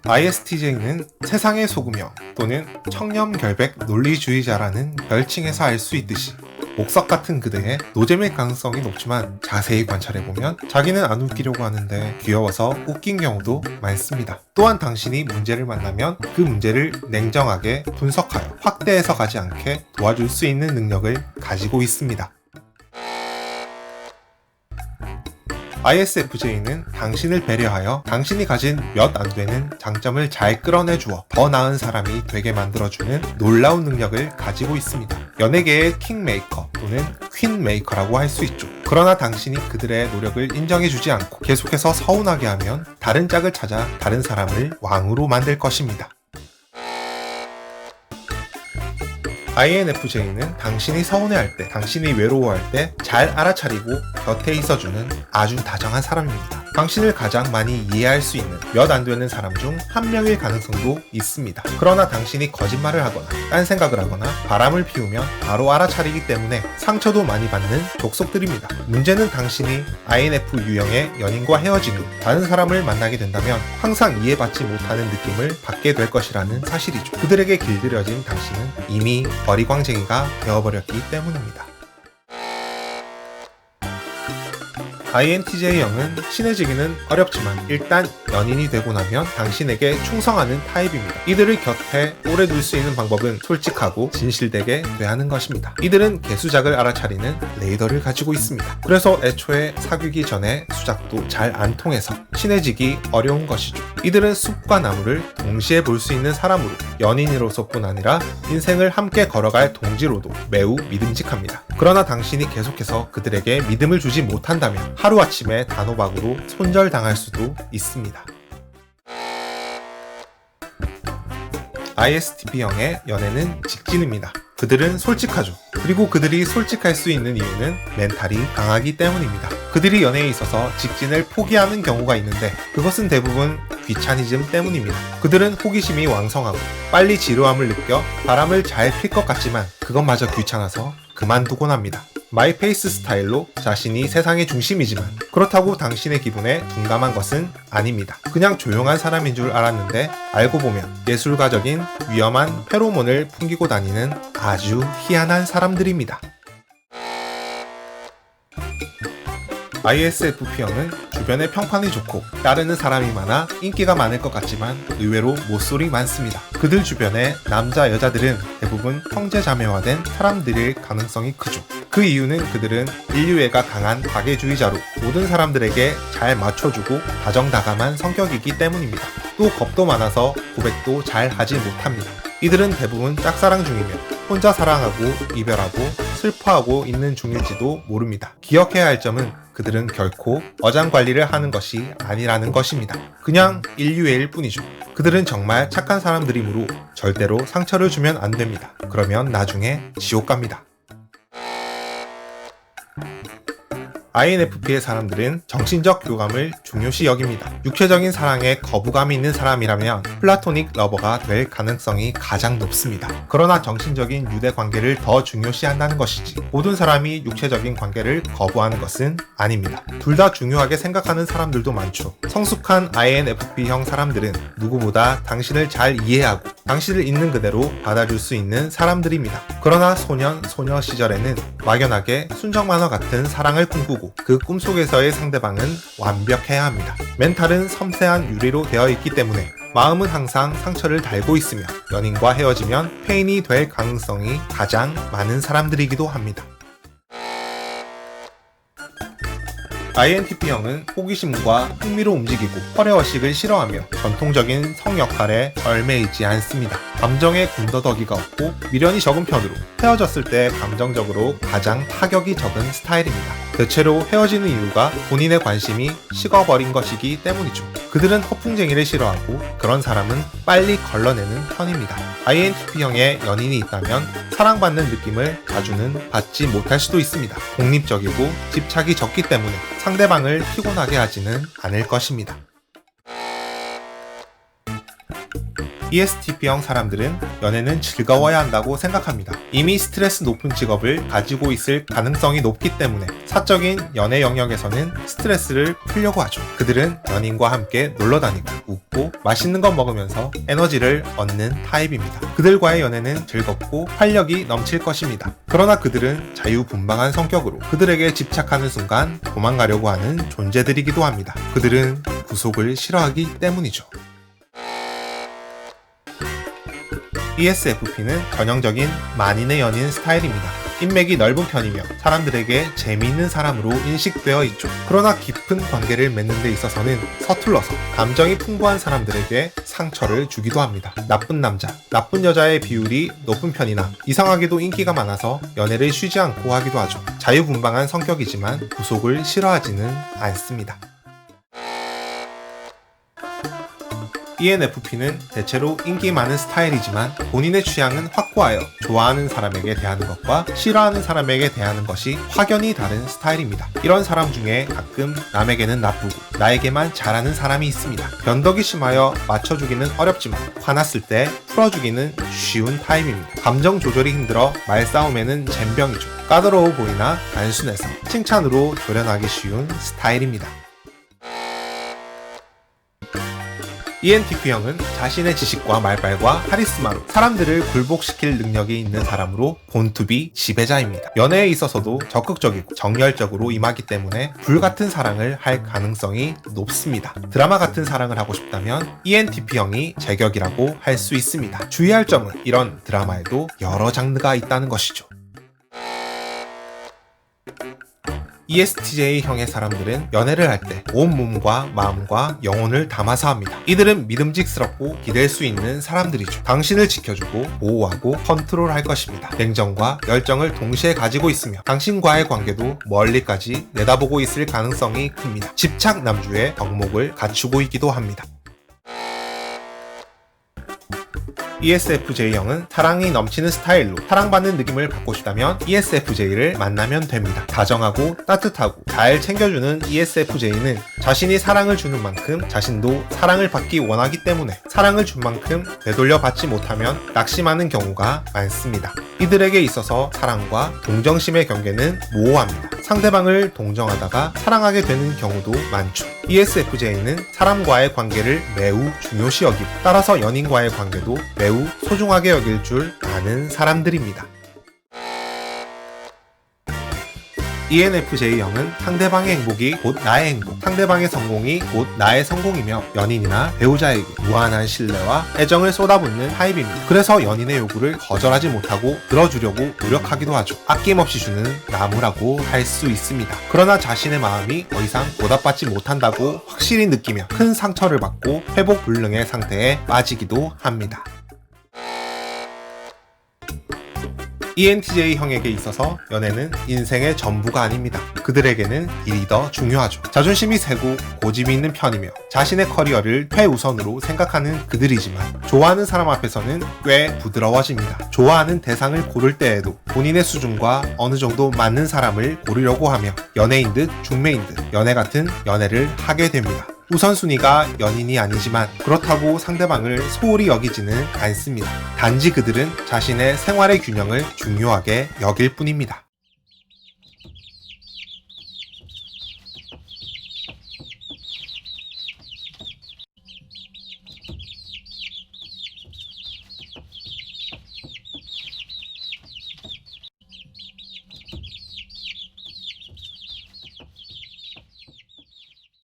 ISTJ는 세상의 소금형 또는 청렴결백 논리주의자라는 별칭에서 알 수 있듯이 목석 같은 그대의 노잼일 가능성이 높지만 자세히 관찰해보면 자기는 안 웃기려고 하는데 귀여워서 웃긴 경우도 많습니다. 또한 당신이 문제를 만나면 그 문제를 냉정하게 분석하여 확대해서 가지 않게 도와줄 수 있는 능력을 가지고 있습니다. ISFJ는 당신을 배려하여 당신이 가진 몇 안 되는 장점을 잘 끌어내주어 더 나은 사람이 되게 만들어주는 놀라운 능력을 가지고 있습니다. 연예계의 킹메이커 또는 퀸메이커라고 할 수 있죠. 그러나 당신이 그들의 노력을 인정해주지 않고 계속해서 서운하게 하면 다른 짝을 찾아 다른 사람을 왕으로 만들 것입니다. INFJ는 당신이 서운해할 때, 당신이 외로워할 때 잘 알아차리고 곁에 있어주는 아주 다정한 사람입니다. 당신을 가장 많이 이해할 수 있는 몇 안 되는 사람 중 한 명일 가능성도 있습니다. 그러나 당신이 거짓말을 하거나 딴 생각을 하거나 바람을 피우면 바로 알아차리기 때문에 상처도 많이 받는 족속들입니다. 문제는 당신이 INF 유형의 연인과 헤어진 후 다른 사람을 만나게 된다면 항상 이해받지 못하는 느낌을 받게 될 것이라는 사실이죠. 그들에게 길들여진 당신은 이미 버리광쟁이가 되어버렸기 때문입니다. INTJ형은 친해지기는 어렵지만 일단 연인이 되고 나면 당신에게 충성하는 타입입니다. 이들을 곁에 오래 둘 수 있는 방법은 솔직하고 진실되게 대하는 것입니다. 이들은 개수작을 알아차리는 레이더를 가지고 있습니다. 그래서 애초에 사귀기 전에 수작도 잘 안 통해서 친해지기 어려운 것이죠. 이들은 숲과 나무를 동시에 볼 수 있는 사람으로 연인으로서뿐 아니라 인생을 함께 걸어갈 동지로도 매우 믿음직합니다. 그러나 당신이 계속해서 그들에게 믿음을 주지 못한다면 하루아침에 단호박으로 손절당할 수도 있습니다. ISTP형의 연애는 직진입니다. 그들은 솔직하죠. 그리고 그들이 솔직할 수 있는 이유는 멘탈이 강하기 때문입니다. 그들이 연애에 있어서 직진을 포기하는 경우가 있는데 그것은 대부분 귀차니즘 때문입니다. 그들은 호기심이 왕성하고 빨리 지루함을 느껴 바람을 잘 필 것 같지만 그것마저 귀찮아서 그만두곤 합니다. 마이페이스 스타일로 자신이 세상의 중심이지만 그렇다고 당신의 기분에 둔감한 것은 아닙니다. 그냥 조용한 사람인 줄 알았는데 알고 보면 예술가적인 위험한 페로몬을 풍기고 다니는 아주 희한한 사람들입니다. ISFP형은 주변에 평판이 좋고 따르는 사람이 많아 인기가 많을 것 같지만 의외로 모쏠이 많습니다. 그들 주변의 남자 여자들은 대부분 형제자매화된 사람들일 가능성이 크죠. 그 이유는 그들은 인류애가 강한 박애주의자로 모든 사람들에게 잘 맞춰주고 다정다감한 성격이기 때문입니다. 또 겁도 많아서 고백도 잘 하지 못합니다. 이들은 대부분 짝사랑 중이며 혼자 사랑하고 이별하고 슬퍼하고 있는 중일지도 모릅니다. 기억해야 할 점은 그들은 결코 어장관리를 하는 것이 아니라는 것입니다. 그냥 인류애일 뿐이죠. 그들은 정말 착한 사람들이므로 절대로 상처를 주면 안 됩니다. 그러면 나중에 지옥 갑니다. INFP의 사람들은 정신적 교감을 중요시 여깁니다. 육체적인 사랑에 거부감이 있는 사람이라면 플라토닉 러버가 될 가능성이 가장 높습니다. 그러나 정신적인 유대 관계를 더 중요시한다는 것이지 모든 사람이 육체적인 관계를 거부하는 것은 아닙니다. 둘 다 중요하게 생각하는 사람들도 많죠. 성숙한 INFP형 사람들은 누구보다 당신을 잘 이해하고 당신을 있는 그대로 받아줄 수 있는 사람들입니다. 그러나 소년, 소녀 시절에는 막연하게 순정만화 같은 사랑을 꿈꾸고 그 꿈속에서의 상대방은 완벽해야 합니다. 멘탈은 섬세한 유리로 되어 있기 때문에 마음은 항상 상처를 달고 있으며 연인과 헤어지면 페인이 될 가능성이 가장 많은 사람들이기도 합니다. INTP형은 호기심과 흥미로 움직이고 허례허식을 싫어하며 전통적인 성 역할에 얽매이지 않습니다. 감정에 군더더기가 없고 미련이 적은 편으로 헤어졌을 때 감정적으로 가장 타격이 적은 스타일입니다. 대체로 헤어지는 이유가 본인의 관심이 식어버린 것이기 때문이죠. 그들은 허풍쟁이를 싫어하고 그런 사람은 빨리 걸러내는 편입니다. INTP형의 연인이 있다면 사랑받는 느낌을 자주는 받지 못할 수도 있습니다. 독립적이고 집착이 적기 때문에 상대방을 피곤하게 하지는 않을 것입니다. ESTP형 사람들은 연애는 즐거워야 한다고 생각합니다. 이미 스트레스 높은 직업을 가지고 있을 가능성이 높기 때문에 사적인 연애 영역에서는 스트레스를 풀려고 하죠. 그들은 연인과 함께 놀러 다니고 웃고 맛있는 거 먹으면서 에너지를 얻는 타입입니다. 그들과의 연애는 즐겁고 활력이 넘칠 것입니다. 그러나 그들은 자유분방한 성격으로 그들에게 집착하는 순간 도망가려고 하는 존재들이기도 합니다. 그들은 구속을 싫어하기 때문이죠. ESFP는 전형적인 만인의 연인 스타일입니다. 인맥이 넓은 편이며 사람들에게 재미있는 사람으로 인식되어 있죠. 그러나 깊은 관계를 맺는 데 있어서는 서툴러서 감정이 풍부한 사람들에게 상처를 주기도 합니다. 나쁜 남자, 나쁜 여자의 비율이 높은 편이나 이상하게도 인기가 많아서 연애를 쉬지 않고 하기도 하죠. 자유분방한 성격이지만 구속을 싫어하지는 않습니다. ENFP는 대체로 인기 많은 스타일이지만 본인의 취향은 확고하여 좋아하는 사람에게 대하는 것과 싫어하는 사람에게 대하는 것이 확연히 다른 스타일입니다. 이런 사람 중에 가끔 남에게는 나쁘고 나에게만 잘하는 사람이 있습니다. 변덕이 심하여 맞춰주기는 어렵지만 화났을 때 풀어주기는 쉬운 타입입니다. 감정 조절이 힘들어 말싸움에는 젬병이죠. 까다로워 보이나 단순해서 칭찬으로 조련하기 쉬운 스타일입니다. ENTP형은 자신의 지식과 말발과 카리스마로 사람들을 굴복시킬 능력이 있는 사람으로 본투비 지배자입니다. 연애에 있어서도 적극적이고 정열적으로 임하기 때문에 불같은 사랑을 할 가능성이 높습니다. 드라마 같은 사랑을 하고 싶다면 ENTP형이 제격이라고 할 수 있습니다. 주의할 점은 이런 드라마에도 여러 장르가 있다는 것이죠. ESTJ형의 사람들은 연애를 할 때 온몸과 마음과 영혼을 담아서 합니다. 이들은 믿음직스럽고 기댈 수 있는 사람들이죠. 당신을 지켜주고 보호하고 컨트롤할 것입니다. 냉정과 열정을 동시에 가지고 있으며 당신과의 관계도 멀리까지 내다보고 있을 가능성이 큽니다. 집착 남주의 덕목을 갖추고 있기도 합니다. ESFJ형은 사랑이 넘치는 스타일로 사랑받는 느낌을 받고 싶다면 ESFJ를 만나면 됩니다. 다정하고 따뜻하고 잘 챙겨주는 ESFJ는 자신이 사랑을 주는 만큼 자신도 사랑을 받기 원하기 때문에 사랑을 준 만큼 되돌려 받지 못하면 낙심하는 경우가 많습니다. 이들에게 있어서 사랑과 동정심의 경계는 모호합니다. 상대방을 동정하다가 사랑하게 되는 경우도 많죠. ESFJ는 사람과의 관계를 매우 중요시 여기고 따라서 연인과의 관계도 매우 소중하게 여길 줄 아는 사람들입니다. ENFJ형은 상대방의 행복이 곧 나의 행복, 상대방의 성공이 곧 나의 성공이며 연인이나 배우자에게 무한한 신뢰와 애정을 쏟아붓는 타입입니다. 그래서 연인의 요구를 거절하지 못하고 들어주려고 노력하기도 하죠. 아낌없이 주는 나무라고 할 수 있습니다. 그러나 자신의 마음이 더 이상 보답받지 못한다고 확실히 느끼며 큰 상처를 받고 회복 불능의 상태에 빠지기도 합니다. ENTJ형에게 있어서 연애는 인생의 전부가 아닙니다. 그들에게는 일이 더 중요하죠. 자존심이 세고 고집이 있는 편이며 자신의 커리어를 최우선으로 생각하는 그들이지만 좋아하는 사람 앞에서는 꽤 부드러워집니다. 좋아하는 대상을 고를 때에도 본인의 수준과 어느 정도 맞는 사람을 고르려고 하며 연예인 듯 중매인 듯 연애 같은 연애를 하게 됩니다. 우선순위가 연인이 아니지만 그렇다고 상대방을 소홀히 여기지는 않습니다. 단지 그들은 자신의 생활의 균형을 중요하게 여길 뿐입니다.